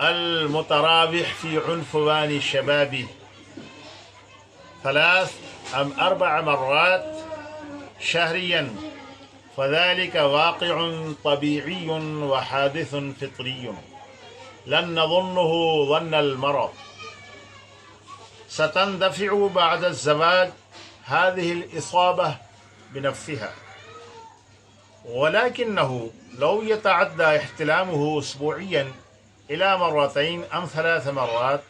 المتراوح في عنفوان شبابه 3 أم 4 مرات شهريا فذلك واقع طبيعي وحادث فطري لن نظنه ظن المرض. ستندفع بعد الزواج هذه الإصابة بنفسها، ولكنه لو يتعدى احتلامه أسبوعيا إلى 2 أم 3 مرات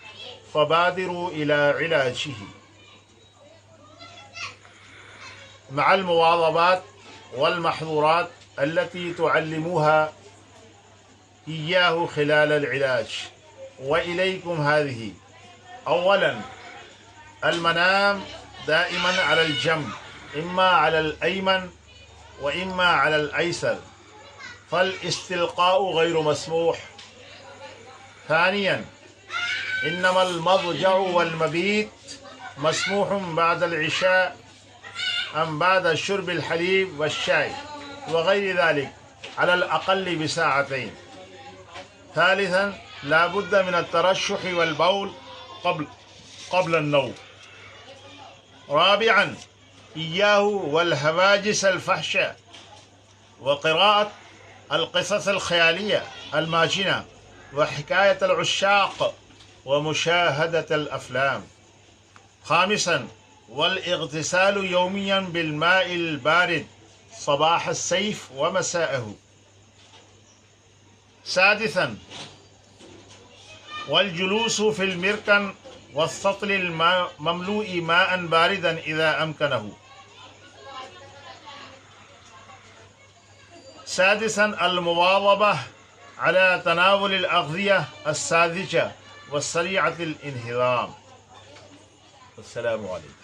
فبادروا إلى علاجه مع المواظبات والمحظورات التي تعلموها إياه خلال العلاج. وإليكم هذه: أولا، المنام دائما على الجنب، إما على الأيمن وإما على الأيسر، فالاستلقاء غير مسموح. ثانيا، إنما المضجع والمبيت مسموح بعد العشاء أم بعد شرب الحليب والشاي وغير ذلك على الأقل بساعتين. ثالثا، لا بد من الترشح والبول قبل النوم. رابعا، إياه والهواجس الفحشة وقراءة القصص الخيالية الماجنة وحكاية العشاق ومشاهدة الأفلام. خامسا، والاغتسال يوميا بالماء البارد صباح الصيف ومساءه. سادسا، والجلوس في المركن والسطل المملوء ماء باردا إذا أمكنه. سادسا، المواظبة على تناول الأغذية الساذجة والسريعة الانهضام. السلام عليكم.